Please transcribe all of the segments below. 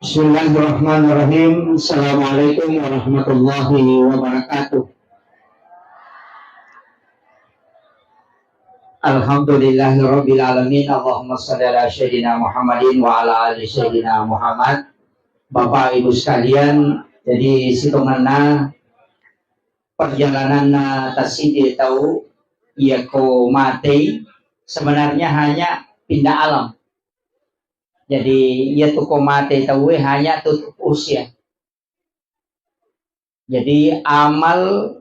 Bismillahirrahmanirrahim. Assalamualaikum warahmatullahi wabarakatuh. Alhamdulillahirabbil alamin. Allahumma shalli ala sayyidina Muhammadin wa ala ali sayyidina Muhammad. Bapak Ibu sekalian, jadi situnganna perjalanan tasidi tahu ia ko mati sebenarnya hanya pindah alam. Jadi ia tu komate tahu hanya tutup usia. Jadi amal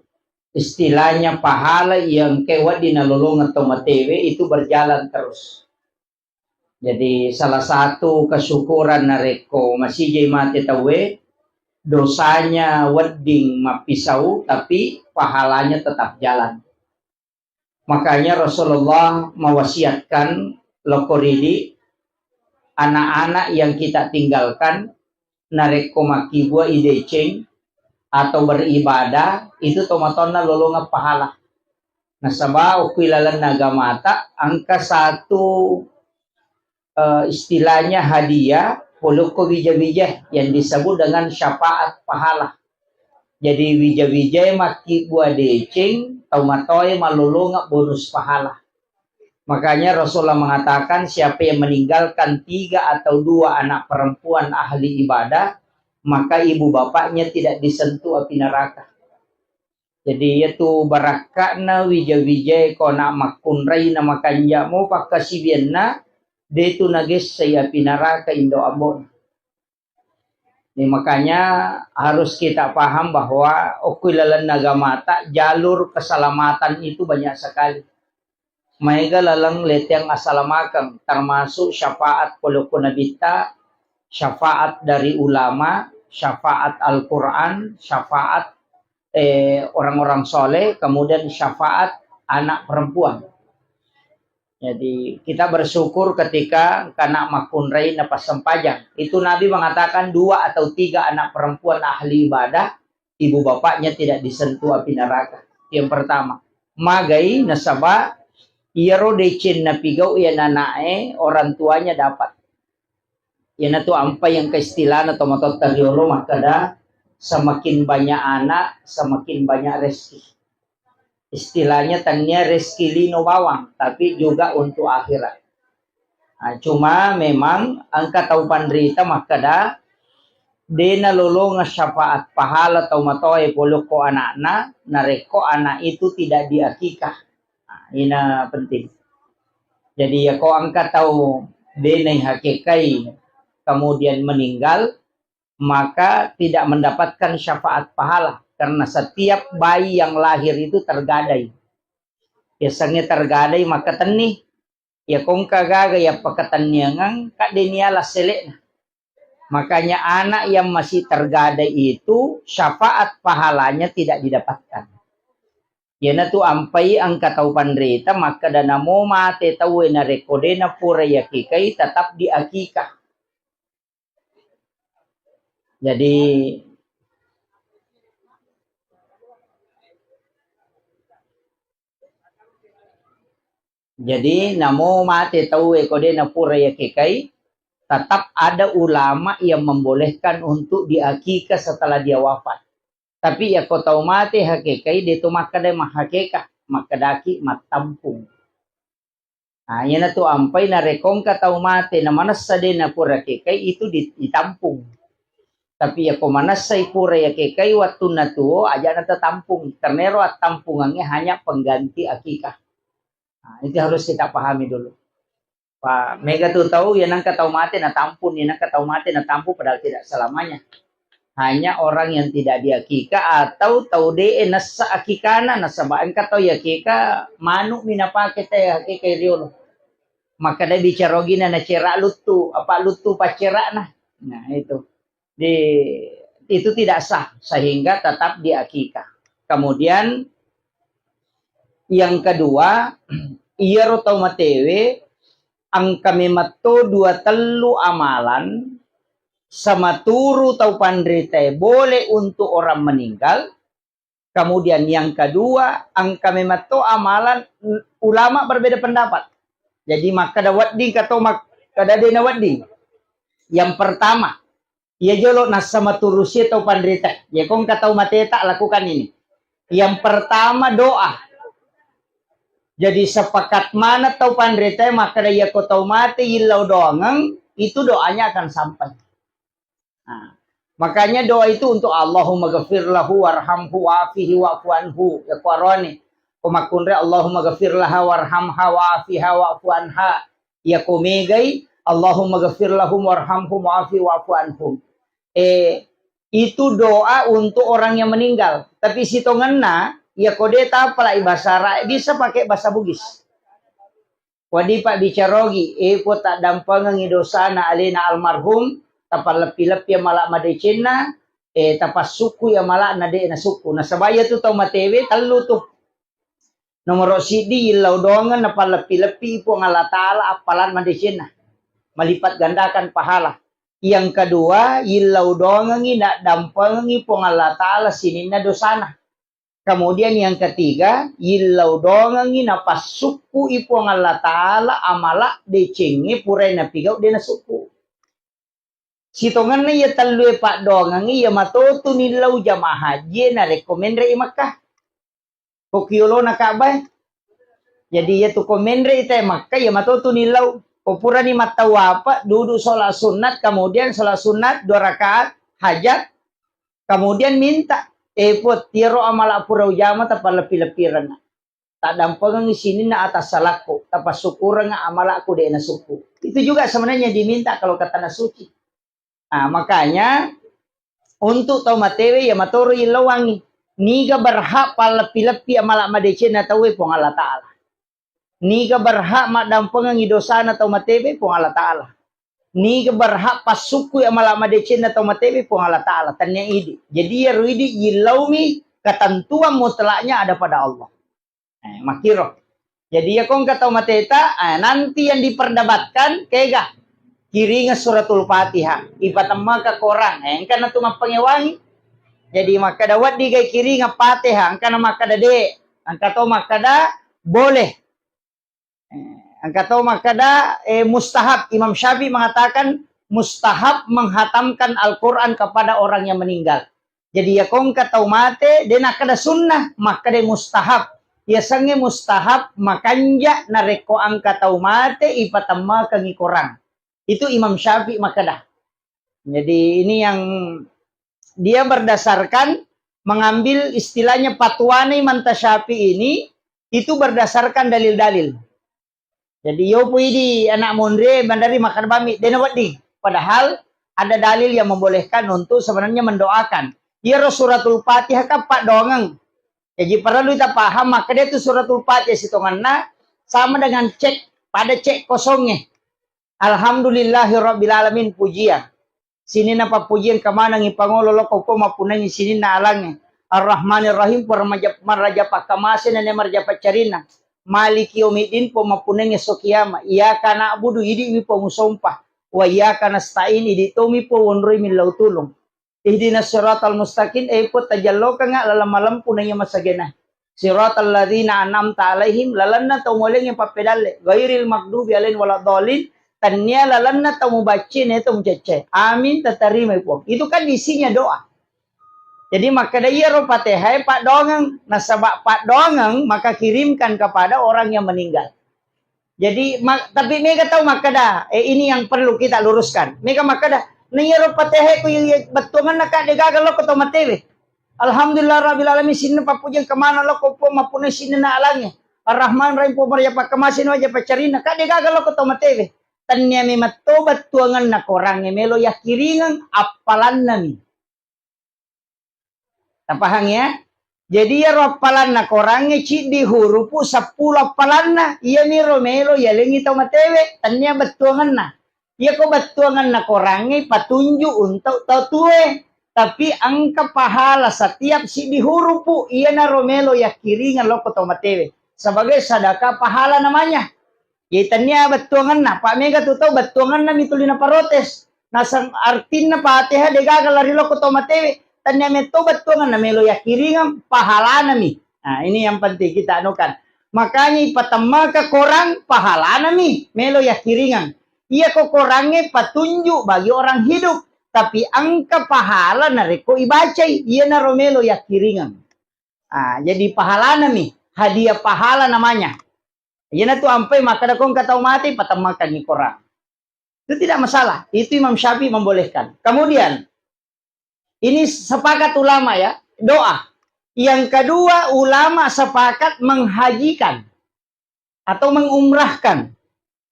istilahnya pahala yang kewat di nalulung atau matewe itu berjalan terus. Jadi salah satu kesyukuran nareko masih jadi mate tahu dosanya wedding mapisau tapi pahalanya tetap jalan. Makanya Rasulullah mewasiatkan lokoridi anak-anak yang kita tinggalkan nareko maki buah ideceng atau beribadah itu tomatona lolonga pahala. Nah sabah ukilalan nagamata angka satu istilahnya hadiah poloko wija-wija yang disebut dengan syafaat pahala. Jadi wija-wija maki buah deceng tomatoy malolonga bonus pahala. Makanya Rasulullah mengatakan siapa yang meninggalkan 3 atau 2 anak perempuan ahli ibadah, maka ibu bapaknya tidak disentuh api neraka. Jadi itu barakana wija-wija kona makunrai nama kanjamu pakasibianna detu nages saya api neraka indo ambon. Ini makanya harus kita paham bahwa okuilalan nagamata jalur keselamatan itu banyak sekali. Maiga lalang leteng asalamakam termasuk syafaat poloko nabita, syafaat dari ulama, syafaat Al-Quran, syafaat orang-orang soleh, kemudian syafaat anak perempuan. Jadi kita bersyukur ketika kanak makunrai napas sempajang. Itu Nabi mengatakan 2 atau 3 anak perempuan ahli ibadah, ibu bapaknya tidak disentuh api neraka. Yang pertama, magai nasabah iyaro decin na pigau ya nanae orang tuanya dapat. Yana tu ampa yang keistilaan atau matot tariolo makada semakin banyak anak semakin banyak rezeki. Istilahnya tanya rezeki lino bawang tapi juga untuk akhirat. Nah, cuma memang angka tau pandrita makada dena lolong syafaat pahala atau matoy poloko anak-anak nareko anak itu tidak diakikah. Ini penting. Jadi ya kau angkat tahu denai hakikai kemudian meninggal maka tidak mendapatkan syafaat pahala karena setiap bayi yang lahir itu tergadai. Biasanya tergadai maka tenih ya kong kagaga ya pakataniangan kak deniala selekna. Makanya anak yang masih tergadai itu syafaat pahalanya tidak didapatkan. Yana tu ampai angka tau pandrita maka dana mo mate tau na rekode na pura yakikai tetap diakikah. Jadi namo mate tau ekode na pura yakikai tetap ada ulama yang membolehkan untuk diakikah setelah dia wafat. Tapi ya kau tahu mati hakikai dia tu makadai mahakeka makadaki matampung. Nah, yana tu ampai na rekong ka tahu mati na manas sade na pura hakikai itu ditampung. Tapi ya kau manas say pura hakikai waktu na tu aja na tampung. Karena at tampungannya hanya pengganti akikah. Nah, itu harus kita pahami dulu. Pak Mega tu tahu ya nang ka tahu mati na tampun, ya nang ka tahu mati na tampun padahal tidak selamanya. Hanya orang yang tidak diakika atau tahu de nasa akikana nasabaan ka tahu yakika manuk minapake te hakika riolo maka dia bicara gina na cerak lutu apa lutu pacerak nah itu itu tidak sah sehingga tetap diakika. Kemudian yang kedua iyaro tau matewe ang kami mato 2 telu amalan sama turu tau pandrita boleh untuk orang meninggal. Kemudian yang kedua angka memato amalan ulama berbeda pendapat. Jadi maka ada wadding atau kada dena wadding. Yang pertama Ia jolo nasa maturusi atau pandrita. Ya kong katau mateta lakukan ini. Yang pertama doa. Jadi sepakat mana tau pandrita maka dia ko tau mati ilau doangang itu doanya akan sampai. Nah, makanya doa itu untuk Allahumma ghafir lahu warhamhu wa'afihi wa'fu anhu. Ya kuaroni. Kumakunre Allahumma ghafir laha warhamha wa'afiha wa'fu anha. Ya kumegai Allahumma ghafir lahum warhamhum wa'afi wa'fu anhum. Itu doa untuk orang yang meninggal. Tapi si tongena, ya kodeta pala bahasa Arab bisa pakai bahasa Bugis. Wadi pak bicarogi, po tak dampangan idosana alina almarhum, tapal lepi-lepi yang malak madecina, tapas suku yang malak nade na suku. Nah sabaya tu tau matewe, telu tuh. Nomor sidi ilau doangan napal lepi-lepi po ngala ta'ala apalan madecina. Melipat gandakan pahala. Yang kedua, ilau dongangi nak dampangi pongala ta'ala sinina dosana. Kemudian yang ketiga, ilau dongangi na pasuku ipongala ta'ala amala decengi purai na pigau de na suku. Sitongan na ya talue pak dongangi ya matoto nilau jamaah haji na rekomendre Makkah. Kokiolo na kabay. Jadi ya tu komendre ita Makkah ya matoto nilau. Popura ni matawapa, duduk sholat sunat, kemudian sholat sunat 2 rakaat, hajat, kemudian minta, pot tiro amala pura ujama tapa lepi-lepi rana. Tak dampangan di sini na atas salahku, tapa syukur nga amala aku de na suku. Itu juga sebenarnya diminta kalau kata na suci. Nah, makanya untuk tau matewe ya matoro ilawangi, niga berhak pa lepi-lepi amala madece na tawe pong Allah Ta'ala. Niga berhak mak dampangan idosana atau matebe pong Allah Ta'ala. Niga berhak pasuku yang malam madecin atau matebe pong Allah Ta'ala. Tanya ini. Jadi ya ruidi ilaumi ketentuan mutlaknya ada pada Allah. Makiro. Jadi ya kong kata mateta, nanti yang diperdebatkan kega. Kiri suratul Fatihah. Ipatama ke korang. Engkana tu pengewangi. Jadi maka dawat di kiri Fatihah. Engkana maka dade. Engkata maka da boleh. Angkatau makada mustahab. Imam Syafi'i mengatakan mustahab menghatamkan Al-Quran kepada orang yang meninggal. Jadi ya kong katau mate dena kada sunnah maka de mustahab. Ya sange mustahab makanja nareko angkatau mate ipatama kangi korang. Itu Imam Syafi'i makada. Jadi ini yang dia berdasarkan mengambil istilahnya patwani manta Syafi'i ini itu berdasarkan dalil-dalil. Jadi yo puidi anak mondre bandari makan bami denawat di. Padahal ada dalil yang membolehkan untuk sebenarnya mendoakan. Dia suratul Fatihah kapak doangang. Jadi perlu kita paham maka dia itu suratul Fatihah sitonganna sama dengan cek pada cek kosongnya. Alhamdulillahirabbil alamin pujian. Sini napa pujian kemana ngipangolo loko ko mapunangi sini na alangnya. Ar-Rahmanir Rahim marraja pakamasin dan marja pacarina. Maliki yaumiddin po mapuneng esok kiyama. Iyyaka na'budu idi mi po musompah. Wa iyyaka nasta'in idi tomi po wonroy min lautulong. Ihdinas siratal mustaqim po tajalloka nga lalam punanya masagena. Siratal ladzina an'amta alaihim lalanna tumoleng yang papedale. Ghairil maghdubi alaihim waladdallin. Tanya lalanna tumubacin itu mucece. Amin tatarima po. Itu kan isinya doa. Jadi maka dia Fatihah pak dongang, nasabak pak dongang maka kirimkan kepada orang yang meninggal. Jadi tapi mereka tahu maka ini yang perlu kita luruskan. Mereka maka nanya Fatihah ku betungan nak degagal lo ketemu matewe. Alhamdulillah rabbil alamin sini papujan kemana lo kopo mapune sini na alangnya. Ar-Rahman Rahim po marya pakamasin wajah pacarina ka degagal lo ketemu matewe. Tanya memat tobat tuangan nak orangnya melo ya kiringan apalan nami. Paham ya? Jadi ya rapalan na korangnya cik di hurupu 10 apalan na. Iya ni romelo ya lengi tau matewe. Tanya betuangan na. Iya ko betuangan na korangnya patunjuk untuk tau tuwe. Tapi angka pahala setiap si di hurupu. Iya na romelo ya kiringan lo ko tau matewe. Sebagai sadaka pahala namanya. Ya tanya betuangan na. Pak Mega tuh tau betuangan na mitulina parotes. Nasang artin na Fatihah degagal lari lo ko tau matewe. Tanya metobat tuangan na melo ya kiringan pahala nami. Nah ini yang penting kita anukan. Makanya ipatama ke korang pahala nami melo ya kiringan. Iya kok korangnya patunjuk bagi orang hidup. Tapi angka pahala nareko ibacai. Iya na Romelo ya kiringan. Jadi pahala nami. Hadiah pahala namanya. Iya na tu ampai maka kong katau mati patamakan ni korang. Itu tidak masalah. Itu Imam Syafi'i membolehkan. Kemudian ini sepakat ulama ya. Doa. Yang kedua, ulama sepakat menghajikan atau mengumrahkan.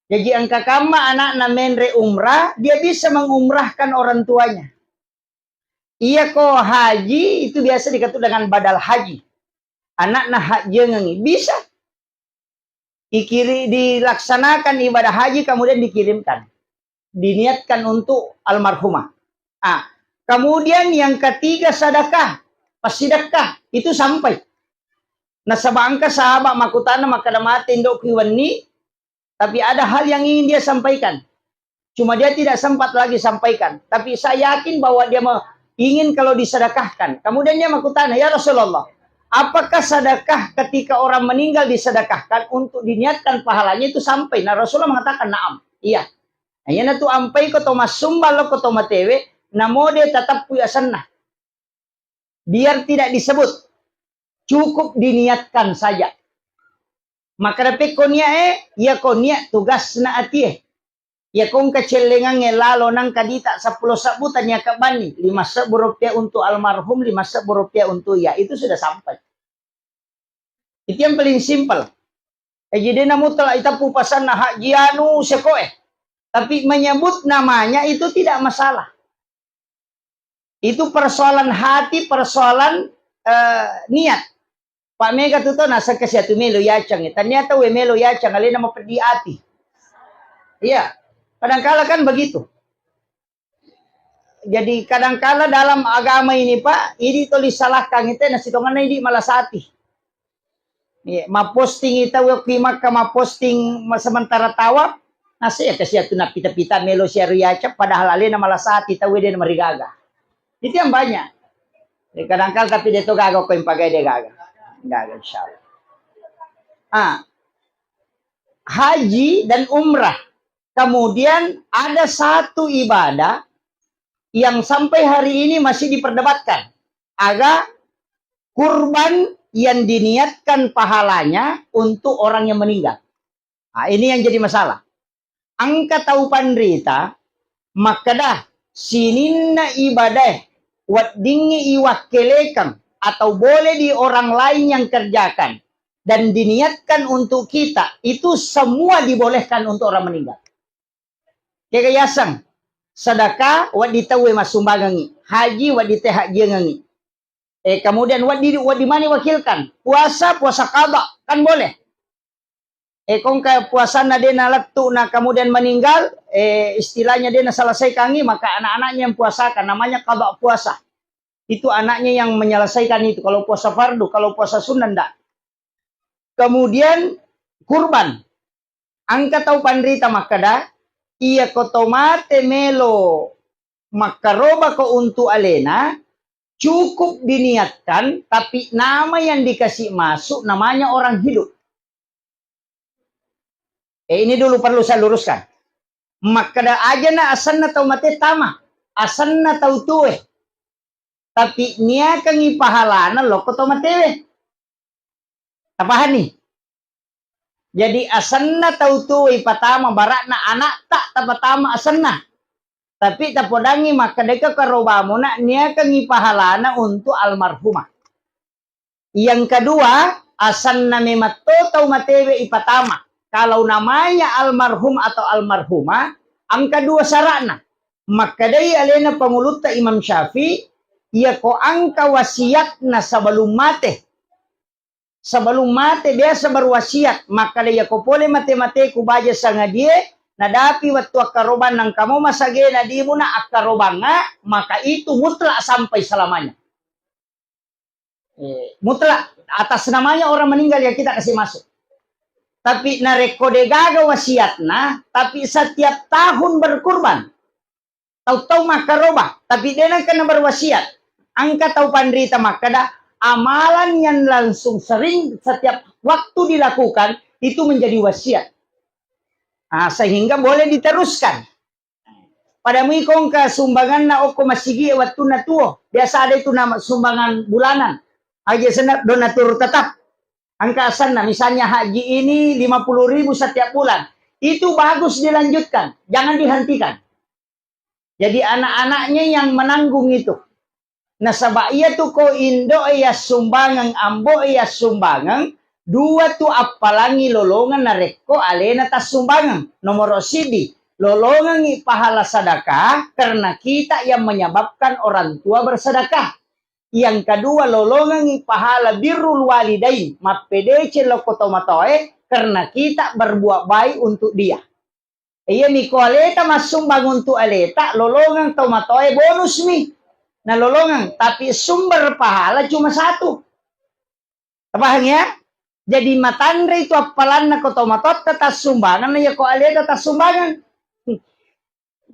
Jadi angka kama anak na menre umrah, dia bisa mengumrahkan orang tuanya. Iya ko haji itu biasa dikatakan dengan badal haji. Anak na haji bisa dilaksanakan ibadah haji kemudian dikirimkan, diniatkan untuk almarhumah. Kemudian yang ketiga sedekah. Pas sedekah itu sampai. Nah sabangka sahabat makutana makadamati indok kiwani, tapi ada hal yang ingin dia sampaikan. Cuma dia tidak sempat lagi sampaikan. Tapi saya yakin bahwa dia ingin kalau disedekahkan. Kemudian dia makutana, ya Rasulullah, apakah sedekah ketika orang meninggal disedekahkan untuk diniatkan pahalanya itu sampai? Nah Rasulullah mengatakan naam. Iya. Ayana tu ampai ko tomas sumbalo ko tomatewe, namode tetap puya sanah. Biar tidak disebut, cukup diniatkan saja. Maka dapat konia ya konia tugas na atie. Ya kong kecelengan lalo nang kadita 10 sabutan ya kabani 5 rupiah untuk almarhum 5 rupiah untuk ya itu sudah sampai. Itu yang paling simpel. Jadi namu telah itapu pasan na hajianu sekoe. Tapi menyebut namanya itu tidak masalah. Itu persoalan hati, persoalan niat. Pak Mega tuh nasa kasi atu melo yacang. Ternyata we melo yacang alina mau perdi ati. Iya. Kadangkala kan begitu. Jadi kadangkala dalam agama ini Pak, ini tulis salahkan itu nasi tongan ini malah sati. Iya, ma posting itu waktu maka ma posting sementara tawab, nasi ya kasi atu na pita-pita melo syariaca padahal alina malah sati tahu dia marigaga. Itu yang banyak. Kadang-kadang tapi dia tuh gagak ko yung pagay dia gagak. Gagak insyaallah. Haji dan umrah. Kemudian ada satu ibadah yang sampai hari ini masih diperdebatkan. Aga kurban yang diniatkan pahalanya untuk orang yang meninggal. Ini yang jadi masalah. Angka tahu pandrita, maka dah sininna ibadah wat dingi iwakelekan atau boleh di orang lain yang kerjakan dan diniatkan untuk kita itu semua dibolehkan untuk orang meninggal. Kekayasang sedekah wat ditawe masumbagangi, haji wat dite haji ngangi. Kemudian wat di mana wakilkan? Puasa qada kan boleh. Kung ka puasa na din nalaktu na kemudian meninggal, istilahnya dia selesai kangi, maka anak-anaknya yang puasakan, namanya qada puasa. Itu anaknya yang menyelesaikan itu. Kalau puasa fardu, kalau puasa sunnah enggak. Kemudian kurban. Angka tahu pandrita makada, iya kotomate melo makaroba ko untuk alena, cukup diniatkan, tapi nama yang dikasih masuk namanya orang hidup. Ini dulu perlu saya luruskan. Makada aja na asan na tau mate tama. Asan na tau tuwe. Tapi niya kang ipahalana loko tau matewe. Tapahan nih. Jadi asan na tau tuwe patama barak na anak tak tapatama asan na. Tapi tapodangi makadeka karobamu na niya kang ipahalana untuk almarhumah. Yang kedua, asan na memato tau matewe ipatama. Kalau namanya almarhum atau almarhumah, ang kedua sarana. Maka dari alena panguluta Imam Syafi'i, ia ko angka wasiat na sebelum mate. Sebelum mate dia berwasiat, maka dia ko pole mate-mate ku baja sanga dia, nadapi waktu akaroban nang kamu masage na di mo na akarobanga, maka itu mutlak sampai selamanya. Mutlak atas namanya orang meninggal yang kita kasih masuk. Tapi narekode gaga wasiatna, tapi setiap tahun berkurban. Tahu-tahu makaroba, tapi dia nak kena berwasiat. Angka tahu pandrita makada, amalan yang langsung sering setiap waktu dilakukan, itu menjadi wasiat. Sehingga boleh diteruskan. pada ikong ka sumbangan na oko masigi waktu na tuo. Biasa ada itu nama sumbangan bulanan. Aja senap donatur tetap. Angkasan na misalnya haji ini 50.000 setiap bulan. Itu bagus dilanjutkan, jangan dihentikan. Jadi anak-anaknya yang menanggung itu. Nasabah iya tuh ko Indo iya sumbangan, ambo iya sumbangan, dua tuh apalangi lolongan nareko alena tas sumbangan. Nomor sidi, lolongan pahala sedekah karena kita yang menyebabkan orang tua bersedekah. Yang kedua, lolongan pahala birrul walidain, mapedece lokotomatoe karena kita berbuat baik untuk dia. Iya miko aleta mas sumbang untuk aleta, lolongan tomatoe bonus mi. Nah lolongan, tapi sumber pahala cuma satu. Paham ya? Jadi matandre itu apalan na kotomatot tetas sumbangan na ya ko aleta tetas sumbangan.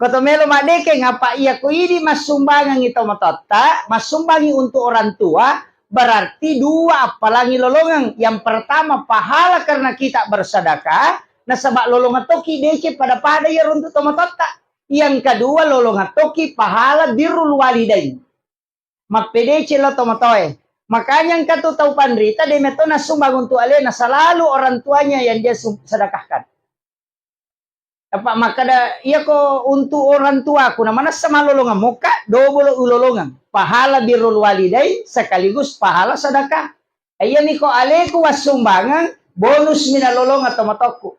Kotomelo madeke ngapa iya ko ini mas sumbangan itu matota, mas sumbangi untuk orang tua, berarti dua apalangi lolongan. Yang pertama pahala karena kita bersedekah, nah sebab lolongan toki dece pada ya untuk tomatota. Yang kedua lolongan toki pahala birrul walidain. Mapedece lo tomatoe. Makanya yang kata tahu pandrita de metona sumbang untuk alena selalu orang tuanya yang dia sedekahkan. Apa maka iya ko untuk orang tua aku namanya sama lolongan muka double lolongan pahala birrul walidain sekaligus pahala sedekah. Iya nih ko aleku was sumbangan bonus mina lolongan tomatoku.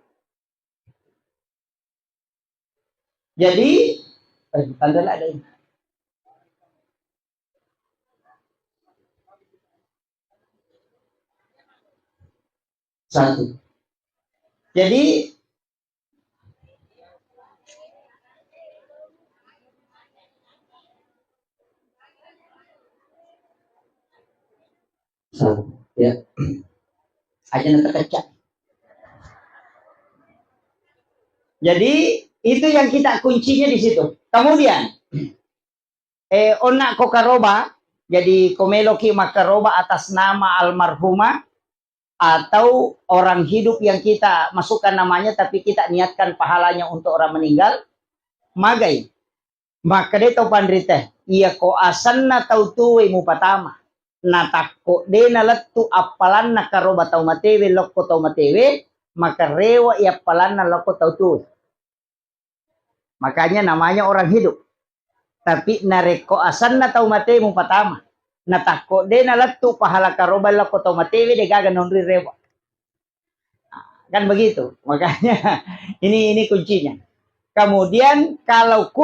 Jadi tanda ada ini. Satu. Jadi ya aja terkecak. Jadi itu yang kita kuncinya di situ. Kemudian onak kokaroba, jadi komeloki makaroba atas nama almarhumah atau orang hidup yang kita masukkan namanya tapi kita niatkan pahalanya untuk orang meninggal. Magai maka dia tahu pandrite iya ko asan na tau tuwe mu patama natakko de na lattu apalan na karoba tau matewe lokko tau matewe maka rewa ia apalan na lokko tau tuwe. Makanya namanya orang hidup. Tapi nareko asan na tau matewe mu patama natakko de na lattu pahala karoba lokko tau matewe de gagan nonri rewa. Kan begitu. Makanya ini kuncinya. Kemudian kalau